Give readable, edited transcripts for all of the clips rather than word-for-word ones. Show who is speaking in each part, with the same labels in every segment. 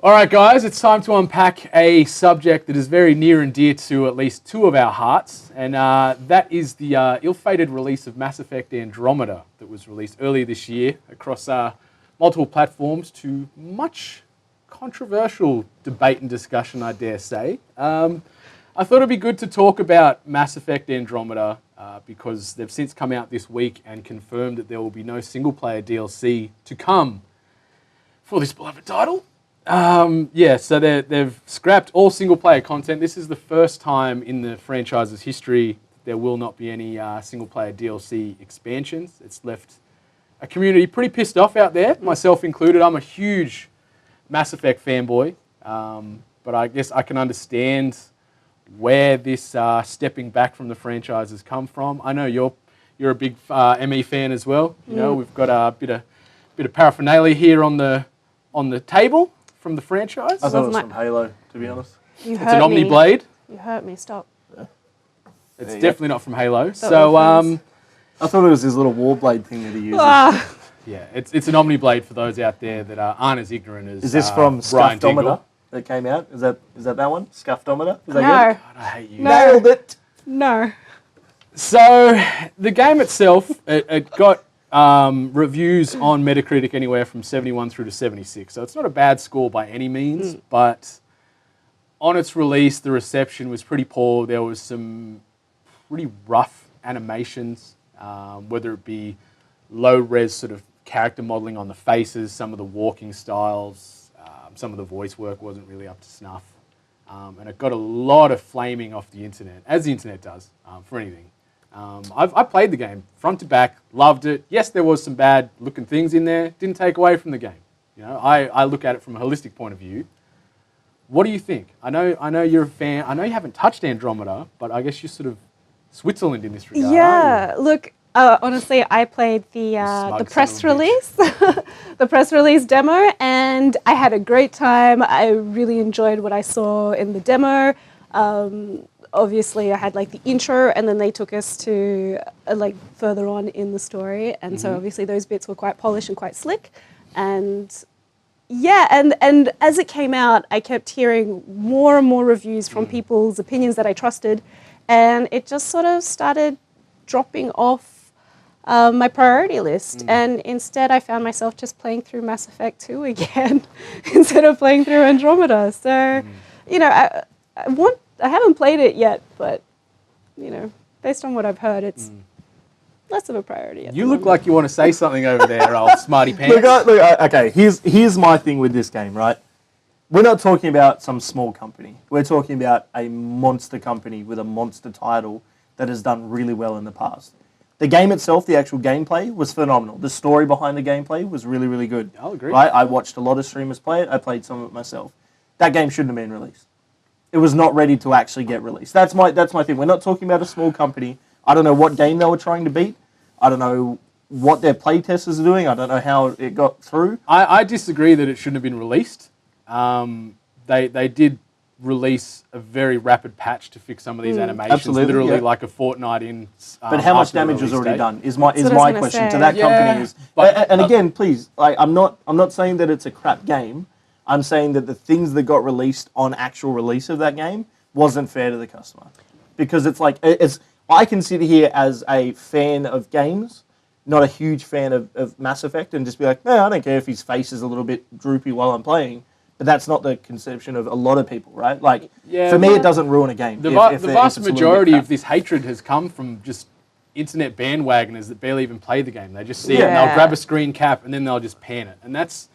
Speaker 1: All right, guys, it's time to unpack a subject that is very near and dear to at least two of our hearts, and that is the ill-fated release of Mass Effect Andromeda that was released earlier this year across multiple platforms to much controversial debate and discussion, I dare say. I thought it'd be good to talk about Mass Effect Andromeda because they've since come out this week and confirmed that there will be no single-player DLC to come for this beloved title. So they've scrapped all single-player content. This is the first time in the franchise's history there will not be any single-player DLC expansions. It's left a community pretty pissed off out there, myself included. I'm a huge Mass Effect fanboy, but I guess I can understand where this stepping back from the franchise has come from. I know you're a big ME fan as well. You know, we've got a bit of paraphernalia here on the table from the franchise.
Speaker 2: I thought it was from Halo, to be honest.
Speaker 1: It's an Omni Blade.
Speaker 3: You hurt me, stop.
Speaker 2: Yeah.
Speaker 1: It's definitely not from Halo.
Speaker 3: I
Speaker 2: thought it was his little Warblade thing that he uses.
Speaker 1: Yeah, it's an Omni Blade for those out there that aren't as ignorant as
Speaker 2: Is this from
Speaker 1: Brian
Speaker 2: Scuffdometer
Speaker 1: Dingle.
Speaker 2: that came out? Is that one? Scuffdometer? Is that
Speaker 3: No.
Speaker 2: good?
Speaker 1: God, I hate you.
Speaker 3: No.
Speaker 2: Nailed it.
Speaker 3: No.
Speaker 1: So the game itself, it got reviews on Metacritic anywhere from 71 through to 76. So it's not a bad score by any means, but on its release, the reception was pretty poor. There was some pretty rough animations, whether it be low-res sort of character modeling on the faces, some of the walking styles, some of the voice work wasn't really up to snuff. And it got a lot of flaming off the internet, as the internet does for anything. I played the game front to back, loved it. Yes, there was some bad looking things in there. Didn't take away from the game. You know, I look at it from a holistic point of view. What do you think? I know you're a fan. I know you haven't touched Andromeda, but I guess you're sort of Switzerland in this regard.
Speaker 3: Yeah, look, honestly, I played the press release, the press release demo, and I had a great time. I really enjoyed what I saw in the demo. Obviously, I had like the intro, and then they took us to like further on in the story, and so obviously those bits were quite polished and quite slick, and yeah, and as it came out, I kept hearing more and more reviews from people's opinions that I trusted, and it just sort of started dropping off my priority list, and instead I found myself just playing through Mass Effect 2 again instead of playing through Andromeda. So, you know, I haven't played it yet, but, you know, based on what I've heard, it's less of a priority.
Speaker 1: You look like you want to say something over there, old smarty pants.
Speaker 2: Okay, here's my thing with this game, right? We're not talking about some small company. We're talking about a monster company with a monster title that has done really well in the past. The game itself, the actual gameplay, was phenomenal. The story behind the gameplay was really, really good.
Speaker 1: I'll agree.
Speaker 2: Right? I watched a lot of streamers play it. I played some of it myself. That game shouldn't have been released. It was not ready to actually get released. That's my thing. We're not talking about a small company. I don't know what game they were trying to beat. I don't know what their playtesters are doing. I don't know how it got through.
Speaker 1: I disagree that it shouldn't have been released. They did release a very rapid patch to fix some of these animations,
Speaker 2: Absolutely,
Speaker 1: literally
Speaker 2: yeah.
Speaker 1: like a fortnight in.
Speaker 2: But how much
Speaker 1: after the
Speaker 2: damage was
Speaker 1: release
Speaker 2: already
Speaker 1: date.
Speaker 2: done is my
Speaker 3: That's what I was
Speaker 2: question
Speaker 3: gonna
Speaker 2: to
Speaker 3: say.
Speaker 2: that company. Is
Speaker 1: but-
Speaker 2: and again, please, like, I'm not saying that it's a crap game. I'm saying that the things that got released on actual release of that game wasn't fair to the customer, because it's like I can sit here as a fan of games, not a huge fan of Mass Effect, and just be like, no, I don't care if his face is a little bit droopy while I'm playing. But that's not the conception of a lot of people, right? Like, for me, it doesn't ruin a game.
Speaker 1: The
Speaker 2: if
Speaker 1: vast
Speaker 2: it's a little bit
Speaker 1: majority
Speaker 2: crap.
Speaker 1: of this hatred has come from just internet bandwagoners that barely even play the game. They just see it and they'll
Speaker 3: Yeah.
Speaker 1: grab a screen cap and then they'll just pan it. And that's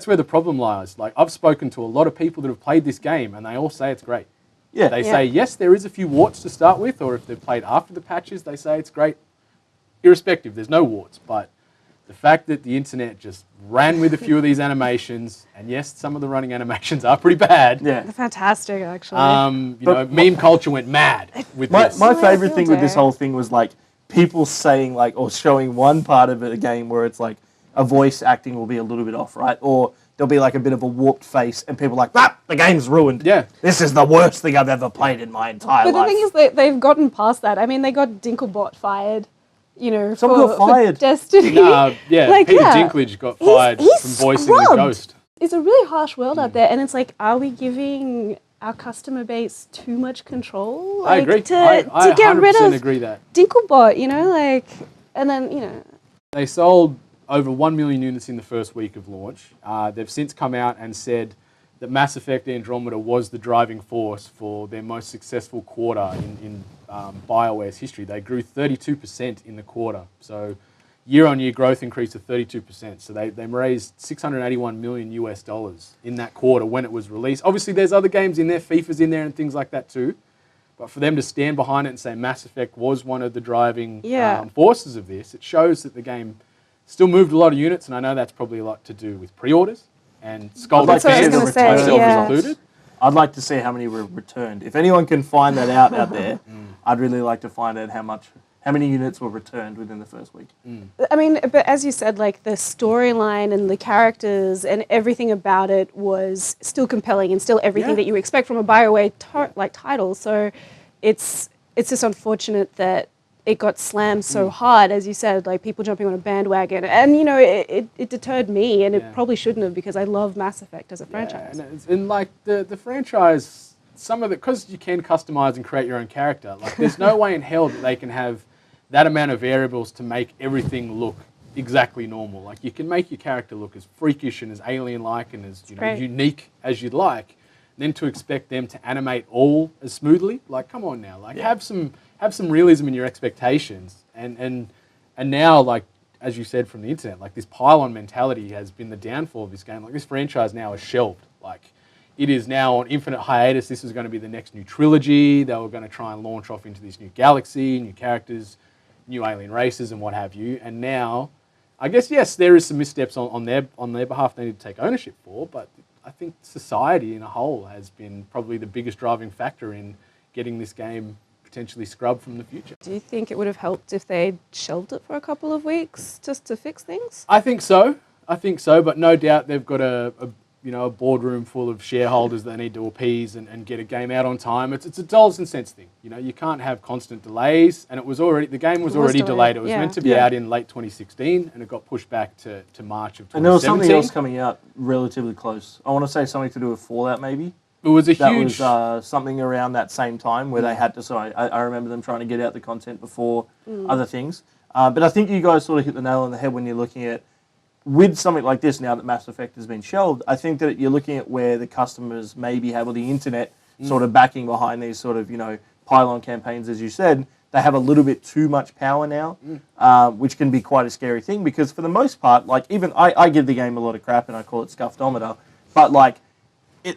Speaker 1: where the problem lies. Like, I've spoken to a lot of people that have played this game and they all say it's great.
Speaker 2: Yeah.
Speaker 1: They say, yes, there is a few warts to start with, or if they've played after the patches, they say it's great. Irrespective, there's no warts. But the fact that the internet just ran with a few of these animations, and yes, some of the running animations are pretty bad.
Speaker 2: Yeah.
Speaker 3: They're fantastic, actually.
Speaker 1: Meme culture went mad with this.
Speaker 2: My
Speaker 3: Oh, I
Speaker 2: favorite
Speaker 3: feel
Speaker 2: thing with this
Speaker 3: that.
Speaker 2: whole thing was like people saying like, or showing one part of a game where it's like a voice acting will be a little bit off, right? Or there'll be like a bit of a warped face, and people are like, ah, the game's ruined.
Speaker 1: Yeah.
Speaker 2: This is the worst thing I've ever played in my entire
Speaker 3: But the
Speaker 2: life.
Speaker 3: thing is that they've gotten past that. I mean, they got Dinklebot fired, you know,
Speaker 2: Some
Speaker 3: for,
Speaker 2: got fired.
Speaker 3: for Destiny.
Speaker 1: Yeah,
Speaker 3: Like,
Speaker 1: Peter
Speaker 3: yeah.
Speaker 1: Dinklage got fired
Speaker 3: He's
Speaker 1: from voicing the
Speaker 3: scrubbed.
Speaker 1: Ghost.
Speaker 3: It's a really harsh world out there, and it's like, are we giving our customer base too much control?
Speaker 1: I
Speaker 3: Like,
Speaker 1: agree.
Speaker 3: To,
Speaker 1: I
Speaker 3: to get
Speaker 1: 100%
Speaker 3: rid of
Speaker 1: agree that.
Speaker 3: Dinklebot, you know, like, and then, you know.
Speaker 1: They sold over 1 million units in the first week of launch. They've since come out and said that Mass Effect Andromeda was the driving force for their most successful quarter in BioWare's history. They grew 32% in the quarter. So year-on-year growth increased to 32%. So they raised $681 million US in that quarter when it was released. Obviously, there's other games in there, FIFA's in there and things like that too. But for them to stand behind it and say Mass Effect was one of the driving forces of this, it shows that the game still moved a lot of units, and I know that's probably a lot to do with pre-orders and Scalded
Speaker 2: That's what I was
Speaker 1: fans,
Speaker 2: gonna say,
Speaker 1: myself
Speaker 3: yeah.
Speaker 1: included.
Speaker 2: I'd like to see how many were returned. If anyone can find that out there, I'd really like to find out how many units were returned within the first week.
Speaker 3: I mean, but as you said, like the storyline and the characters and everything about it was still compelling and still everything
Speaker 1: Yeah.
Speaker 3: that you expect from a BioWare title. So it's just unfortunate that it got slammed so hard, as you said, like people jumping on a bandwagon. And, you know, it deterred me, and it probably shouldn't have, because I love Mass Effect as a franchise.
Speaker 1: Yeah, and like the franchise, some of it, because you can customize and create your own character, like there's no way in hell that they can have that amount of variables to make everything look exactly normal. Like you can make your character look as freakish and as alien-like and as
Speaker 3: Great.
Speaker 1: unique as you'd like. Then to expect them to animate all as smoothly, like come on now, like have some realism in your expectations. And now, like as you said from the internet, like this pile-on mentality has been the downfall of this game. Like this franchise now is shelved. Like it is now on infinite hiatus. This is going to be the next new trilogy. They were going to try and launch off into this new galaxy, new characters, new alien races, and what have you. And now, I guess yes, there is some missteps on their behalf they need to take ownership for. But I think society in a whole has been probably the biggest driving factor in getting this game potentially scrubbed from the future.
Speaker 3: Do you think it would have helped if they shelved it for a couple of weeks just to fix things?
Speaker 1: I think so. But no doubt they've got a boardroom full of shareholders that they need to appease and get a game out on time. It's a dollars and cents thing. You know, you can't have constant delays, and the game was already delayed. It was meant to be out in late 2016, and it got pushed back to March of 2017.
Speaker 2: And there was something else coming out relatively close. I want to say something to do with Fallout, maybe.
Speaker 1: It was
Speaker 2: That
Speaker 1: huge.
Speaker 2: was something around that same time where they had to. So I remember them trying to get out the content before other things. But I think you guys sort of hit the nail on the head when you're looking at, with something like this, now that Mass Effect has been shelved, I think that you're looking at where the customers maybe have, or the internet sort of backing behind these sort of, pile-on campaigns, as you said. They have a little bit too much power now, which can be quite a scary thing, because for the most part, like even I give the game a lot of crap and I call it scuffdometer, but like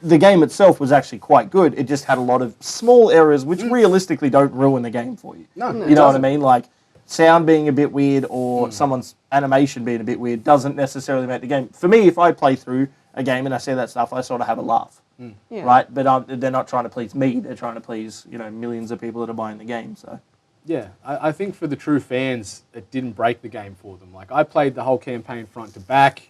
Speaker 2: the game itself was actually quite good. It just had a lot of small errors which realistically don't ruin the game for you.
Speaker 1: No,
Speaker 2: you know what I mean? Like sound being a bit weird or someone's animation being a bit weird doesn't necessarily make the game. For me, if I play through a game and I see that stuff, I sort of have a laugh, right? But they're not trying to please me. They're trying to please millions of people that are buying the game. So
Speaker 1: Yeah, I think for the true fans, it didn't break the game for them. Like I played the whole campaign front to back.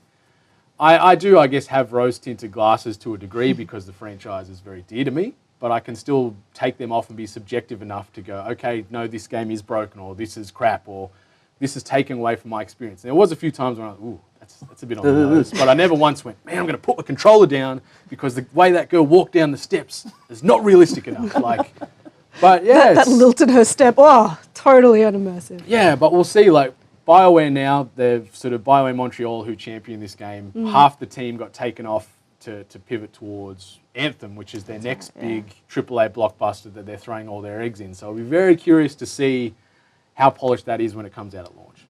Speaker 1: I do, I guess, have rose-tinted glasses to a degree because the franchise is very dear to me, but I can still take them off and be subjective enough to go, okay, no, this game is broken, or this is crap, or this is taken away from my experience. And there was a few times when I was, ooh, that's a bit on the nose, but I never once went, man, I'm going to put the controller down because the way that girl walked down the steps is not realistic enough. Like, but yeah,
Speaker 3: That lilted her step. Oh, totally unimmersive.
Speaker 1: yeah, but we'll see. Like BioWare now, they've sort of BioWare Montreal, who championed this game. Half the team got taken off to pivot towards Anthem, which is their next big AAA blockbuster that they're throwing all their eggs in. So I'll be very curious to see how polished that is when it comes out at launch.